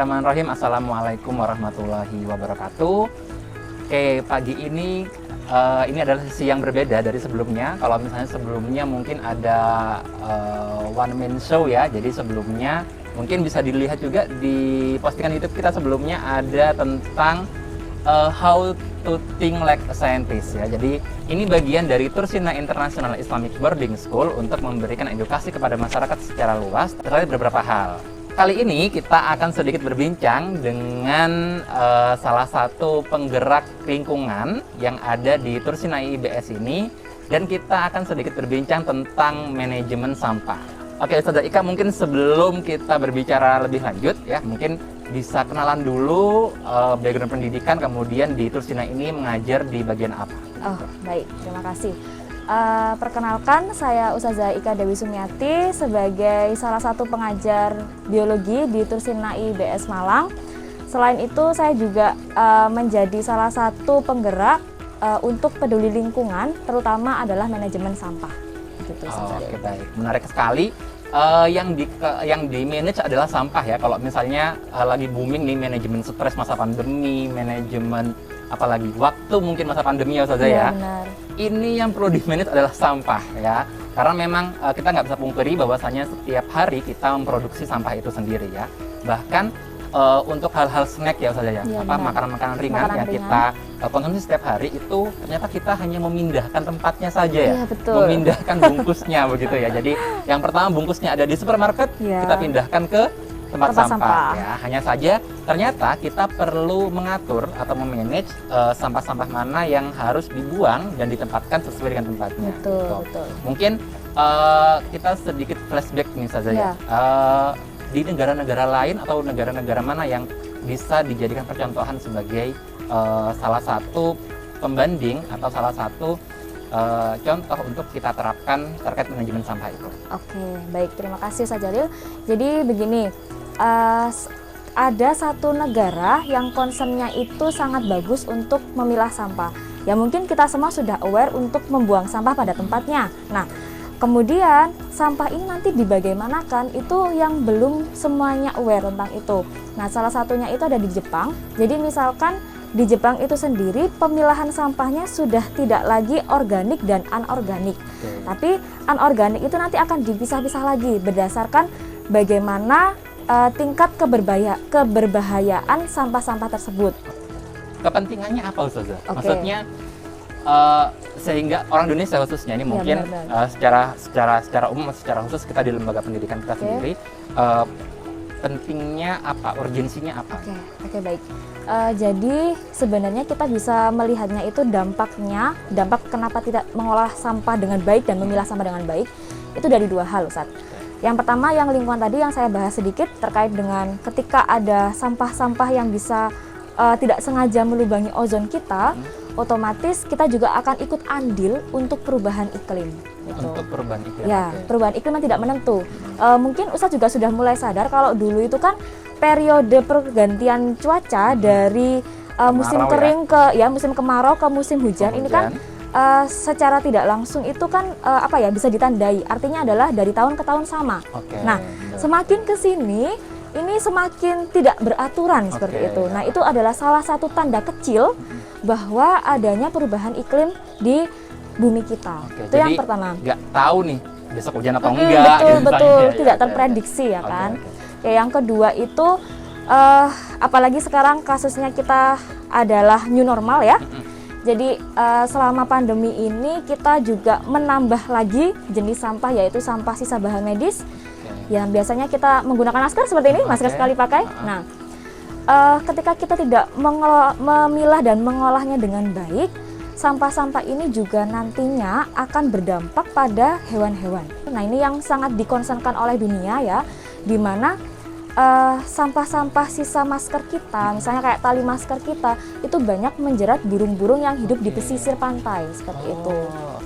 Bismillahirrahmanirrahim. Assalamualaikum warahmatullahi wabarakatuh. Oke, pagi ini adalah sesi yang berbeda dari sebelumnya. Kalau misalnya sebelumnya mungkin ada one man show ya. Jadi sebelumnya mungkin bisa dilihat juga di postingan YouTube kita sebelumnya ada tentang how to think like a scientist ya. Jadi ini bagian dari Tursina International Islamic Boarding School untuk memberikan edukasi kepada masyarakat secara luas terkait beberapa hal. Kali ini kita akan sedikit berbincang dengan salah satu penggerak lingkungan yang ada di Tursina IBS ini, dan kita akan sedikit berbincang tentang manajemen sampah. Oke, Ustazah Ika, mungkin sebelum kita berbicara lebih lanjut ya, mungkin bisa kenalan dulu background pendidikan, kemudian di Tursina ini mengajar di bagian apa? Oh, baik, terima kasih. Perkenalkan, saya Ustazah Ika Dewi Sumiati sebagai salah satu pengajar biologi di Tursina IBS Malang. Selain itu, saya juga menjadi salah satu penggerak untuk peduli lingkungan, terutama adalah manajemen sampah. Gitu, Oke, baik, menarik sekali. Yang di manage adalah sampah ya. Kalau misalnya lagi booming nih manajemen stres masa pandemi, manajemen apalagi waktu mungkin masa pandemi ya Ustazah ya. Benar. Ini yang perlu di manage adalah sampah ya. Karena memang kita nggak bisa pungkiri bahwasanya setiap hari kita memproduksi sampah itu sendiri ya. Bahkan untuk hal-hal snack ya Ustazah ya, makanan-makanan ringan yang kita konsumsi setiap hari itu ternyata kita hanya memindahkan tempatnya saja ya. Iya, betul. Memindahkan bungkusnya begitu ya. Jadi yang pertama bungkusnya ada di supermarket, kita pindahkan ke tempat sampah. Ya. Hanya saja ternyata kita perlu mengatur atau memanage sampah-sampah mana yang harus dibuang dan ditempatkan sesuai dengan tempatnya. Betul. Mungkin kita sedikit flashback nih saja ya. Di negara-negara lain atau negara-negara mana yang bisa dijadikan percontohan sebagai salah satu pembanding atau salah satu contoh untuk kita terapkan terkait manajemen sampah itu. Oke, baik, terima kasih Ustaz Jalil. Jadi begini, ada satu negara yang concernnya itu sangat bagus untuk memilah sampah. Ya mungkin kita semua sudah aware untuk membuang sampah pada tempatnya. Nah, kemudian sampah ini nanti dibagaimanakan itu yang belum semuanya aware tentang itu. Nah, salah satunya itu ada di Jepang. Jadi misalkan di Jepang itu sendiri pemilahan sampahnya sudah tidak lagi organik dan anorganik. Tapi anorganik itu nanti akan dipisah-pisah lagi berdasarkan bagaimana tingkat keberbahayaan sampah-sampah tersebut. Kepentingannya apa Ustazah? Maksudnya sehingga orang Indonesia khususnya ini mungkin secara umum, secara khusus kita di lembaga pendidikan kita sendiri, pentingnya apa, urgensinya apa? Oke, baik. Jadi sebenarnya kita bisa melihatnya itu dampak kenapa tidak mengolah sampah dengan baik dan memilah sampah dengan baik itu dari dua hal, Ustaz. Yang pertama yang lingkungan tadi yang saya bahas sedikit terkait dengan ketika ada sampah-sampah yang bisa tidak sengaja melubangi ozon kita, otomatis kita juga akan ikut andil untuk perubahan iklim. Gitu. Untuk perubahan iklim? Ya, perubahan iklim yang tidak menentu. Mungkin Ustadz juga sudah mulai sadar kalau dulu itu kan periode pergantian cuaca dari musim kering ke musim kemarau ke musim hujan. Ini kan secara tidak langsung itu kan bisa ditandai. Artinya adalah dari tahun ke tahun sama. Nah, semakin ke sini ini semakin tidak beraturan seperti itu. Nah, itu adalah salah satu tanda kecil bahwa adanya perubahan iklim di bumi kita. Itu yang pertama. Nggak tahu nih besok hujan atau enggak. Betul, tidak terprediksi ya kan. Yang kedua itu apalagi sekarang kasusnya kita adalah new normal ya. Jadi selama pandemi ini kita juga menambah lagi jenis sampah, yaitu sampah sisa bahan medis. Ya biasanya kita menggunakan masker seperti ini, masker sekali pakai. Nah, ketika kita tidak memilah dan mengolahnya dengan baik, sampah-sampah ini juga nantinya akan berdampak pada hewan-hewan. Nah, ini yang sangat dikonsenkan oleh dunia ya, di mana sampah-sampah sisa masker kita, misalnya kayak tali masker kita, itu banyak menjerat burung-burung yang hidup di pesisir pantai seperti itu.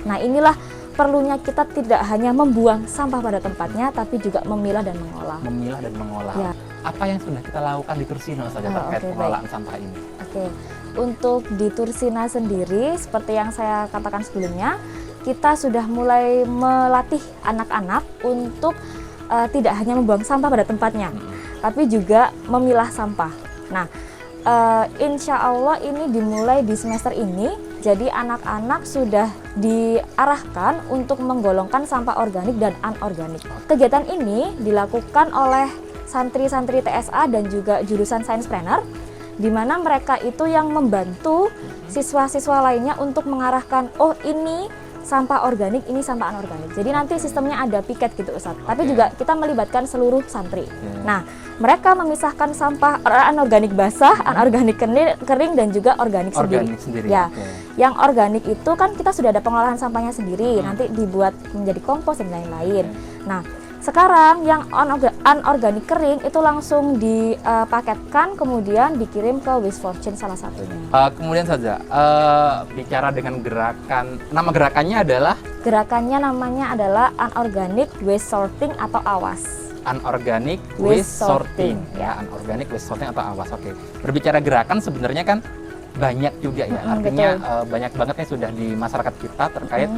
Nah, inilah perlunya kita tidak hanya membuang sampah pada tempatnya, tapi juga memilah dan mengolah. Memilah dan mengolah. Ya. Apa yang sudah kita lakukan di Tursina saja terkait pengelolaan sampah ini? Untuk di Tursina sendiri, seperti yang saya katakan sebelumnya, kita sudah mulai melatih anak-anak untuk tidak hanya membuang sampah pada tempatnya, tapi juga memilah sampah. Nah, insya Allah ini dimulai di semester ini, jadi anak-anak sudah diarahkan untuk menggolongkan sampah organik dan anorganik. Kegiatan ini dilakukan oleh santri-santri TSA dan juga jurusan Science Planner, di mana mereka itu yang membantu siswa-siswa lainnya untuk mengarahkan, oh ini sampah organik, ini sampah anorganik. Jadi nanti sistemnya ada piket gitu Ustadz. Tapi juga kita melibatkan seluruh santri. Nah, mereka memisahkan sampah anorganik basah, anorganik kering dan juga organik sendiri. Ya, yang organik itu kan kita sudah ada pengolahan sampahnya sendiri, nanti dibuat menjadi kompos dan lain-lain. Nah, sekarang yang anorganik kering itu langsung dipaketkan kemudian dikirim ke Waste for Change salah satunya. Kemudian saja bicara dengan gerakan, nama gerakannya adalah? Gerakannya namanya adalah Unorganic Waste Sorting atau AWAS. Unorganic Waste Sorting, ya, Unorganic Waste Sorting atau AWAS. Oke. Berbicara gerakan sebenarnya kan banyak juga ya, artinya banyak banget yang sudah di masyarakat kita terkait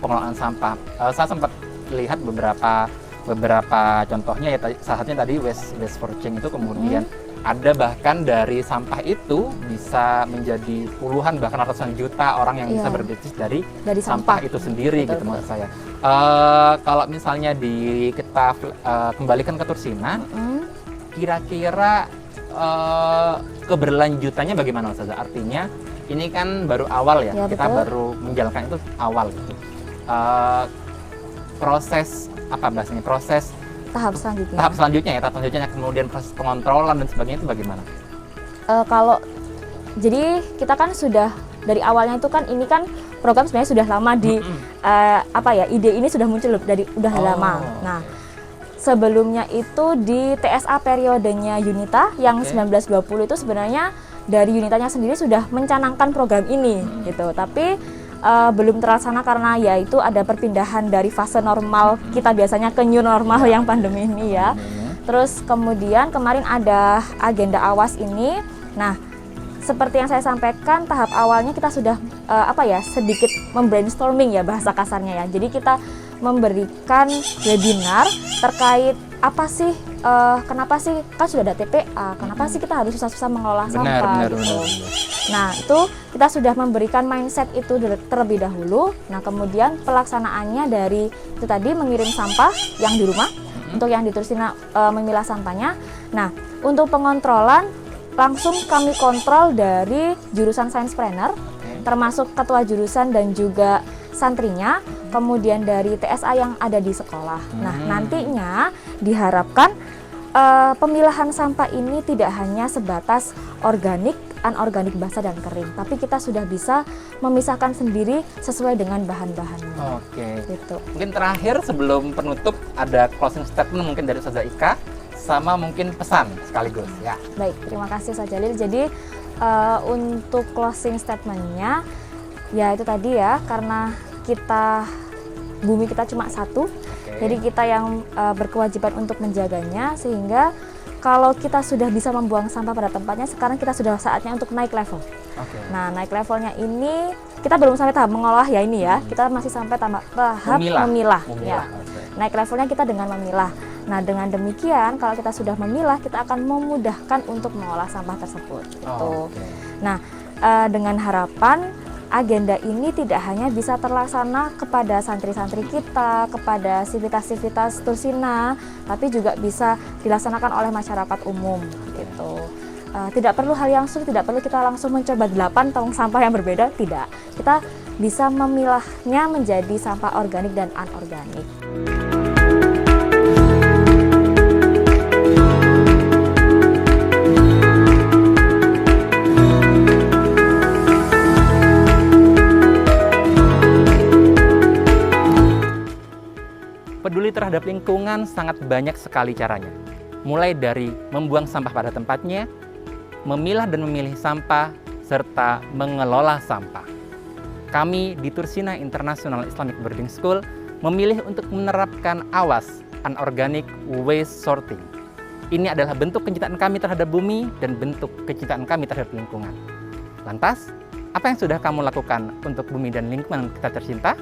pengelolaan sampah. Saya sempat lihat beberapa contohnya ya, salah satunya tadi waste for change itu, kemudian ada bahkan dari sampah itu bisa menjadi puluhan bahkan ratusan juta orang yang bisa berbisnis dari sampah itu sendiri. Betul, gitu maksud saya. Kalau misalnya kita kembalikan ke Tursina, kira-kira keberlanjutannya bagaimana Ustazah? Artinya ini kan baru awal ya, kita baru menjalankan itu awal gitu. Proses apa bahasanya, proses tahap selanjutnya kemudian proses pengontrolan dan sebagainya itu bagaimana? Kalau jadi kita kan sudah dari awalnya itu kan ini kan program sebenarnya sudah lama di ide ini sudah muncul udah lama. Nah, sebelumnya itu di TSA periodenya Yunita yang 1920 itu sebenarnya dari Yunitanya sendiri sudah mencanangkan program ini gitu, tapi belum terlaksana karena ya itu ada perpindahan dari fase normal kita biasanya ke new normal yang pandemi ini ya. Terus kemudian kemarin ada agenda AWAS ini. Nah, seperti yang saya sampaikan, tahap awalnya kita sudah sedikit membrainstorming ya bahasa kasarnya ya. Jadi kita memberikan webinar terkait apa sih, kenapa sih kan sudah ada TPA, kenapa sih kita harus susah-susah mengelola sampah gitu. Nah, itu kita sudah memberikan mindset itu terlebih dahulu. Nah, kemudian pelaksanaannya dari itu tadi mengirim sampah yang di rumah, untuk yang di Tursina memilah sampahnya. Nah, untuk pengontrolan langsung kami kontrol dari jurusan Science Planner, termasuk ketua jurusan dan juga santrinya, kemudian dari TSA yang ada di sekolah. Nah, nantinya diharapkan pemilahan sampah ini tidak hanya sebatas organik, anorganik basah dan kering, tapi kita sudah bisa memisahkan sendiri sesuai dengan bahan-bahannya. Oke. Gitu. Mungkin terakhir sebelum penutup ada closing statement mungkin dari Ustazah Ika sama mungkin pesan sekaligus ya. Baik, terima kasih Ustaz Jalil. Jadi untuk closing statementnya ya itu tadi ya, karena bumi kita cuma satu, jadi kita yang berkewajiban untuk menjaganya, sehingga kalau kita sudah bisa membuang sampah pada tempatnya, sekarang kita sudah saatnya untuk naik level. Nah, naik levelnya ini kita belum sampai tahap mengolah ya ini ya, kita masih sampai tahap memilah. Ya. Naik levelnya kita dengan memilah. Nah, dengan demikian kalau kita sudah memilah, kita akan memudahkan untuk mengolah sampah tersebut. Nah, dengan harapan agenda ini tidak hanya bisa terlaksana kepada santri-santri kita, kepada sivitas-sivitas Tursina, tapi juga bisa dilaksanakan oleh masyarakat umum gitu. Tidak perlu hal yang sulit, tidak perlu kita langsung mencoba 8 tong sampah yang berbeda, tidak. Kita bisa memilahnya menjadi sampah organik dan anorganik. Peduli terhadap lingkungan sangat banyak sekali caranya. Mulai dari membuang sampah pada tempatnya, memilah dan memilih sampah, serta mengelola sampah. Kami di Tursina International Islamic Boarding School memilih untuk menerapkan AWAS, Unorganic Waste Sorting. Ini adalah bentuk kecintaan kami terhadap bumi dan bentuk kecintaan kami terhadap lingkungan. Lantas, apa yang sudah kamu lakukan untuk bumi dan lingkungan kita tercinta?